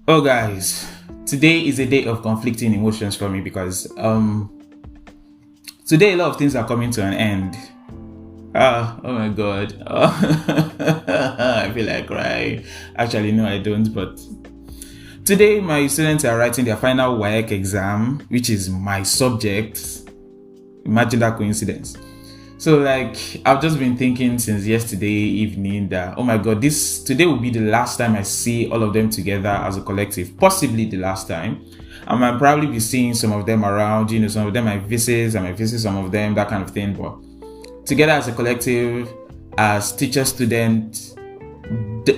Oh guys, today is a day of conflicting emotions for me because today a lot of things are coming to an end. Oh my god. I feel like crying. Actually no, I don't, but today my students are writing their final WAEC exam, which is my subject. Imagine that coincidence. So I've just been thinking since yesterday evening that, oh my god, today will be the last time I see all of them together as a collective, possibly the last time. I might probably be seeing some of them around, some of them I might visit some of them, that kind of thing. But together as a collective, as teacher, student,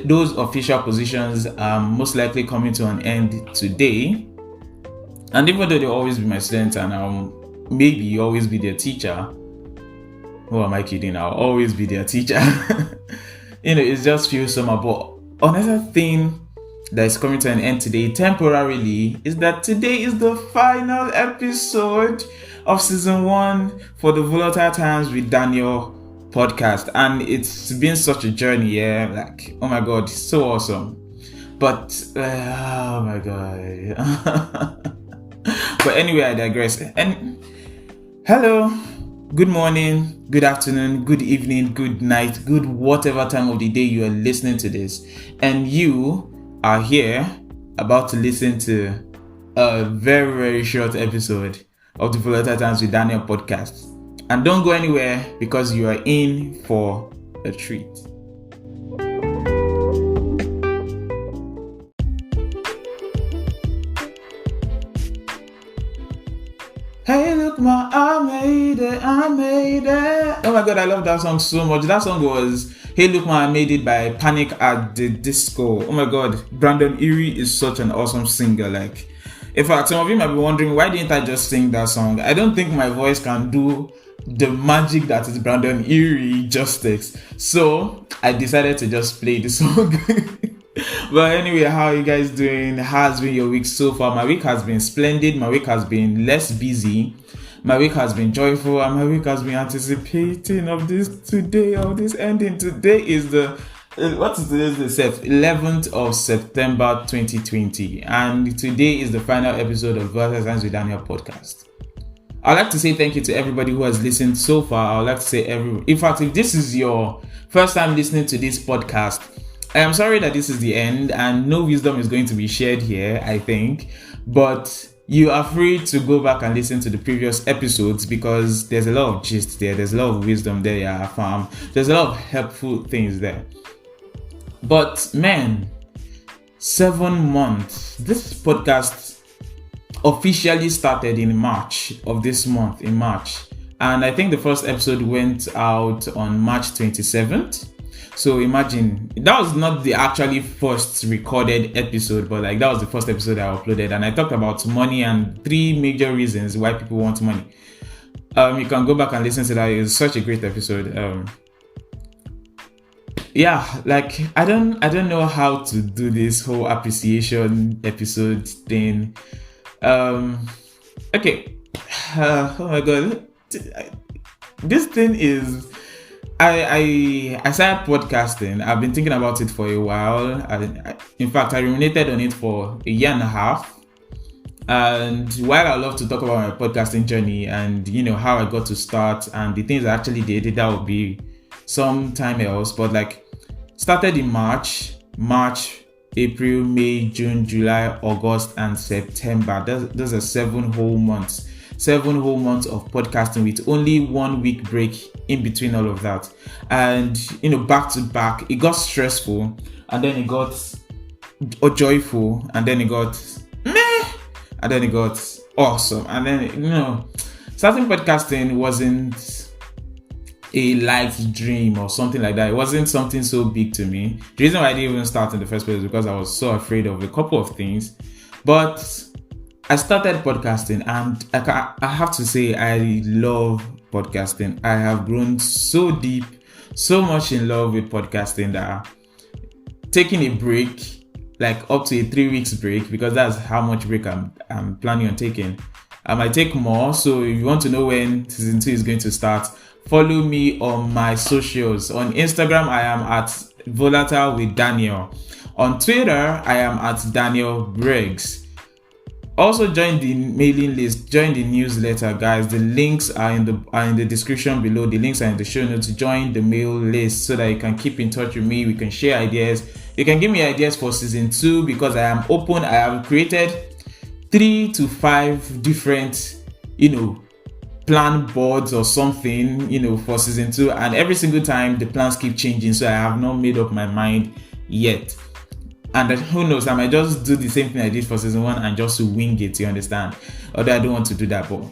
those official positions are most likely coming to an end today. And even though they'll always be my students and I'll maybe always be their teacher, who am I kidding? I'll always be their teacher. It just feels somehow. But another thing that is coming to an end today, temporarily, is that today is the final episode of season 1 for the Volatile Times with Daniel podcast. And it's been such a journey, yeah. Oh my god, it's so awesome. But, oh my god. But anyway, I digress. And hello. Good morning, good afternoon, good evening, good night, good whatever time of the day you are listening to this. And you are here about to listen to a very, very short episode of the Volatile Times with Daniel podcast. And don't go anywhere because you are in for a treat. Hey, look, I made it. Oh my god, I love that song so much. That song was Hey, Look, I Made It by Panic at the Disco. Oh my god, Brandon Erie is such an awesome singer. In fact, some of you might be wondering, why didn't I just sing that song? I don't think my voice can do the magic that is Brandon Erie justice. So I decided to just play the song. But anyway, how are you guys doing? How has been your week so far? My week has been splendid. My week has been less busy. My week has been joyful. And my week has been anticipating of this ending. Today is the 11th of September 2020. And today is the final episode of Volatile Times with Daniel podcast. I'd like to say thank you to everybody who has listened so far. I'd like to say in fact, if this is your first time listening to this podcast, I am sorry that this is the end and no wisdom is going to be shared here, I think. But you are free to go back and listen to the previous episodes because there's a lot of gist there. There's a lot of wisdom there, yeah, there's a lot of helpful things there. But man, 7 months. This podcast officially started in March of this month, in March. And I think the first episode went out on March 27th. So imagine, that was not the actually first recorded episode, but that was the first episode I uploaded. And I talked about money and 3 major reasons why people want money. You can go back and listen to that. It's such a great episode. I don't know how to do this whole appreciation episode thing. Okay. Oh my god. This thing is... I started podcasting. I've been thinking about it for a while. In fact, I ruminated on it for a year and a half. And while I love to talk about my podcasting journey and how I got to start and the things I actually did, that would be some time else. But started in March, April, May, June, July, August, and September. Those are 7 whole months. 7 whole months of podcasting with only 1 week break in between all of that. And, back to back, it got stressful and then it got joyful and then it got meh and then it got awesome. And then, starting podcasting wasn't a life dream or something like that. It wasn't something so big to me. The reason why I didn't even start in the first place is because I was so afraid of a couple of things. But I started podcasting and I have to say I love podcasting. I have grown so deep, so much in love with podcasting that taking a break, up to a 3 weeks break, because that's how much break I'm planning on taking. I might take more. So if you want to know when season 2 is going to start, follow me on my socials. On Instagram, I am at Volatile with Daniel. On Twitter, I am at Daniel Briggs. Also join the mailing list, join the newsletter, guys. The links are in the description below. The links are in the show notes. Join the mail list so that you can keep in touch with me. We can share ideas. You can give me ideas for season 2 because I am open. I have created 3 to 5 different, plan boards or something, for season 2, and every single time the plans keep changing, so I have not made up my mind yet. And who knows, I might just do the same thing I did for season 1 and just wing it, you understand? Although I don't want to do that, but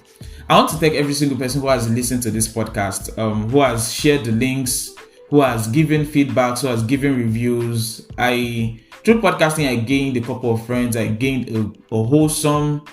I want to thank every single person who has listened to this podcast, who has shared the links, who has given feedbacks, who has given reviews. Through podcasting, I gained a couple of friends. I gained a wholesome,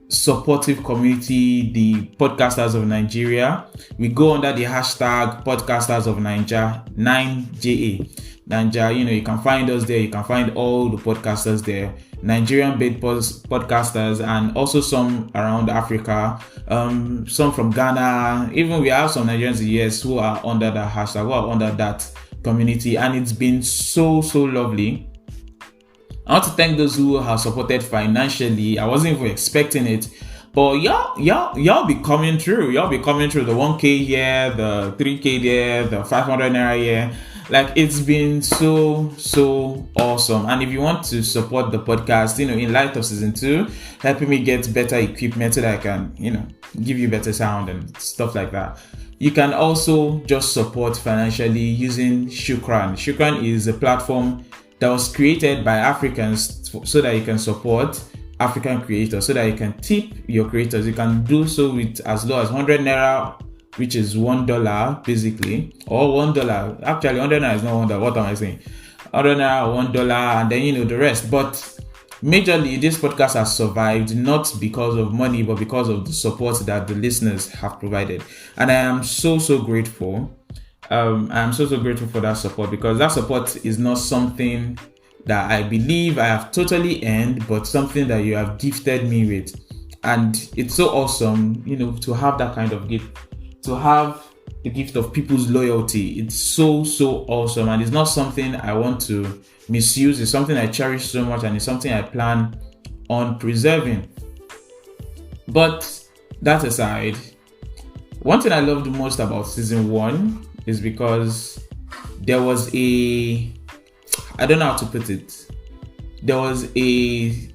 supportive community, the Podcasters of Nigeria. We go under the hashtag Podcasters of Nigeria, 9JA. Nigeria, you can find us there. You can find all the podcasters there, Nigerian-based podcasters, and also some around Africa, some from Ghana. Even we have some Nigerians in the US who are under that hashtag, who are under that community, and it's been so lovely. I want to thank those who have supported financially. I wasn't even expecting it, but y'all be coming through. Y'all be coming through. The 1K here, the 3K there, the 500 naira here. Like, it's been so awesome. And if you want to support the podcast, in light of season 2, helping me get better equipment so that I can, give you better sound and stuff like that, you can also just support financially using Shukran. Shukran is a platform that was created by Africans so that you can support African creators, so that you can tip your creators. You can do so with as low as 100 naira, which is $1 basically, or $1. Actually, 100 naira is not $1. What am I saying? 100 naira, $1, and then the rest. But majorly, this podcast has survived not because of money, but because of the support that the listeners have provided, and I am so grateful. I'm so grateful for that support, because that support is not something that I believe I have totally earned, but something that you have gifted me with, and it's so awesome, to have that kind of gift. To have the gift of people's loyalty, it's so awesome, and it's not something I want to misuse. It's something I cherish so much, and it's something I plan on preserving. But that aside, one thing I loved most about season 1 is because there was I don't know how to put it. There was a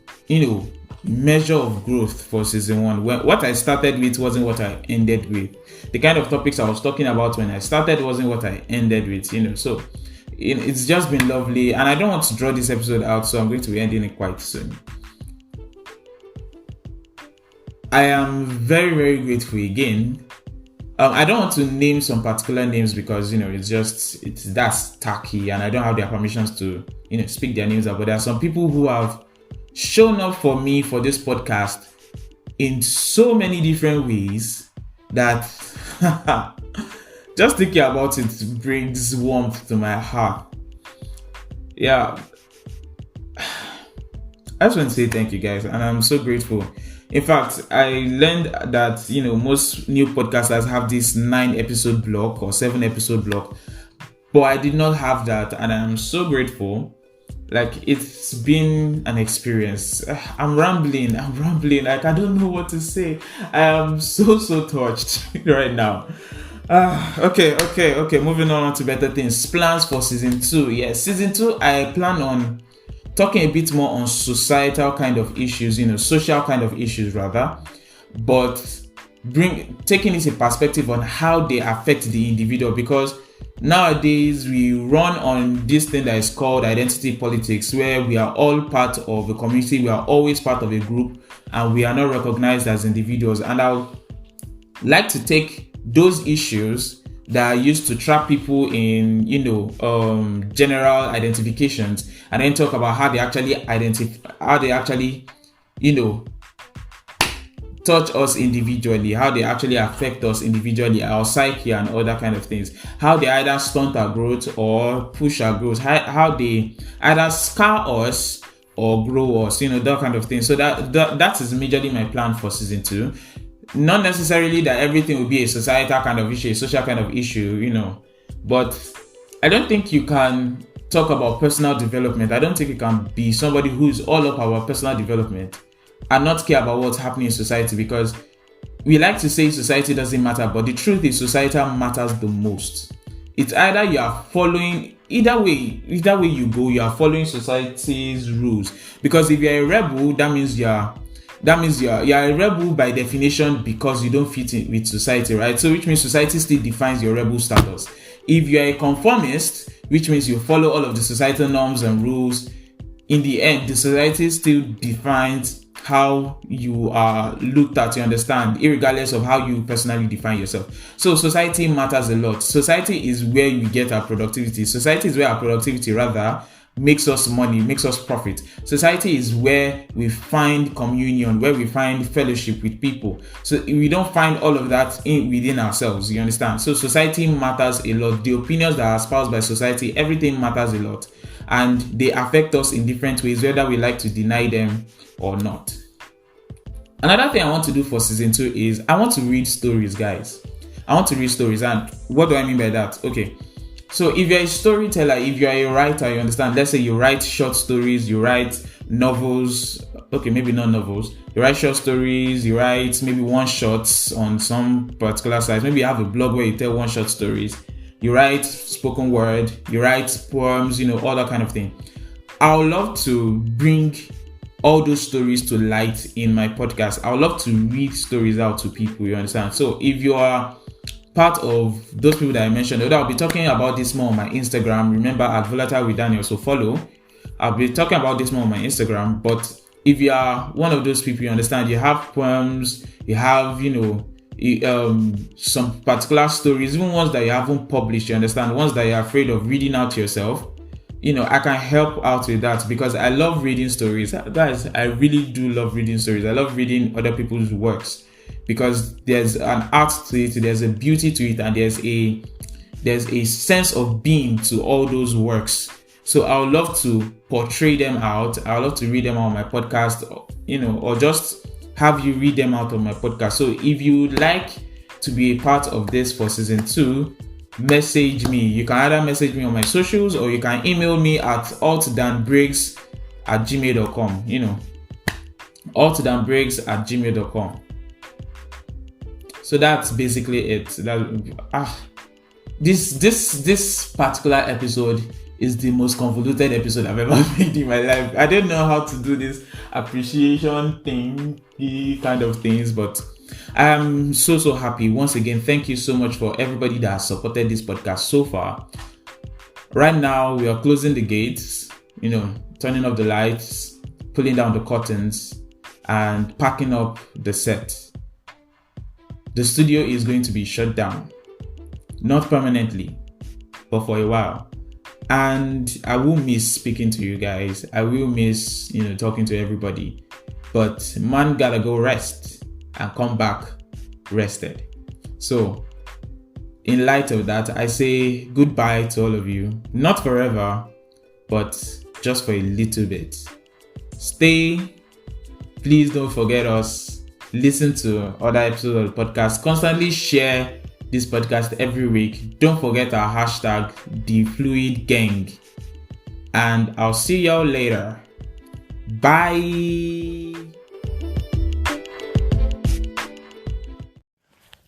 measure of growth for season 1. What I started with wasn't what I ended with. The kind of topics I was talking about when I started wasn't what I ended with, so it's just been lovely. And I don't want to draw this episode out, so I'm going to be ending it quite soon. I am very grateful again. I don't want to name some particular names because that's tacky, and I don't have their permissions to speak their names out. But there are some people who have shown up for me for this podcast in so many different ways that just thinking about it brings warmth to my heart. Yeah, I just want to say thank you, guys, and I'm so grateful. In fact, I learned that most new podcasters have this 9-episode block or 7-episode block, but I did not have that, and I'm so grateful. Like, it's been an experience. I'm rambling. Like, I don't know what to say. I am so touched right now. Okay. Moving on to better things. Plans for season 2. Yes, season 2, I plan on talking a bit more on societal kind of issues, social kind of issues rather, but taking it a perspective on how they affect the individual, because nowadays we run on this thing that is called identity politics, where we are all part of a community, we are always part of a group, and we are not recognized as individuals. And I would like to take those issues that are used to trap people in, general identifications, and then talk about how they actually touch us individually, how they actually affect us individually, our psyche and all that kind of things, how they either stunt our growth or push our growth, how they either scar us or grow us, that kind of thing. So that is majorly my plan for season 2. Not necessarily that everything will be a societal kind of issue, a social kind of issue, but I don't think you can talk about personal development. I don't think you can be somebody who is all up about personal development and not care about what's happening in society, because we like to say society doesn't matter, but the truth is society matters the most. It's either you are following, either way you go, you are following society's rules. Because if you're a rebel, that means you're a rebel by definition, because you don't fit in with society, right? So which means society still defines your rebel status. If you're a conformist, which means you follow all of the societal norms and rules, in the end, the society still defines how you are looked at, you understand, irregardless of how you personally define yourself. So society matters a lot. Society is where we get our productivity. Society is where our productivity rather makes us money, makes us profit. Society is where we find communion, where we find fellowship with people. So we don't find all of that within ourselves, you understand? So society matters a lot. The opinions that are espoused by society, everything matters a lot. And they affect us in different ways, whether we like to deny them or not. Another thing I want to do for season 2 is I want to read stories, guys. I want to read stories. And what do I mean by that? Okay. So if you're a storyteller, if you're a writer, you understand, let's say you write short stories, you write novels, okay, maybe not novels, you write short stories, you write maybe one shots on some particular site, maybe you have a blog where you tell one shot stories, you write spoken word, you write poems, all that kind of thing. I would love to bring all those stories to light in my podcast. I would love to read stories out to people, you understand? So if you are part of those people that I mentioned, I'll be talking about this more on my Instagram. Remember, at Volatile with Daniel, so follow. I'll be talking about this more on my Instagram. But if you are one of those people, you understand, you have poems, you have, some particular stories, even ones that you haven't published, you understand, ones that you're afraid of reading out to yourself, I can help out with that, because I love reading stories. Guys, I really do love reading stories. I love reading other people's works, because there's an art to it, there's a beauty to it, and there's a sense of being to all those works. So I would love to portray them out. I would love to read them out on my podcast, or just have you read them out on my podcast. So if you would like to be a part of this for season 2, message me. You can either message me on my socials, or you can email me at altdanbriggs@gmail.com. altdanbriggs@gmail.com. So that's basically it. This particular episode is the most convoluted episode I've ever made in my life. I don't know how to do this appreciation thing, kind of things, but I'm so happy. Once again, thank you so much for everybody that has supported this podcast so far. Right now, we are closing the gates, turning off the lights, pulling down the curtains, and packing up the set. The studio is going to be shut down. Not permanently, but for a while. And I will miss speaking to you guys. I will miss, talking to everybody. But man gotta go rest and come back rested. So, in light of that, I say goodbye to all of you. Not forever, but just for a little bit. Stay. Please don't forget us. Listen to other episodes of the podcast. Constantly share this podcast every week. Don't forget our hashtag, #TheFluidGang. And I'll see y'all later. Bye.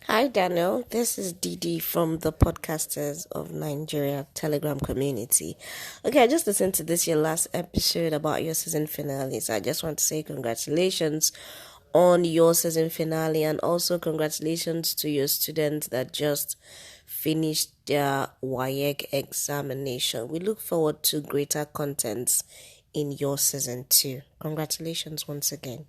Hi Daniel, this is Didi from the Podcasters of Nigeria Telegram community. Okay, I just listened to your last episode about your season finale. So I just want to say congratulations on your season finale, and also congratulations to your students that just finished their WAEC examination. We look forward to greater contents in your season 2. Congratulations once again.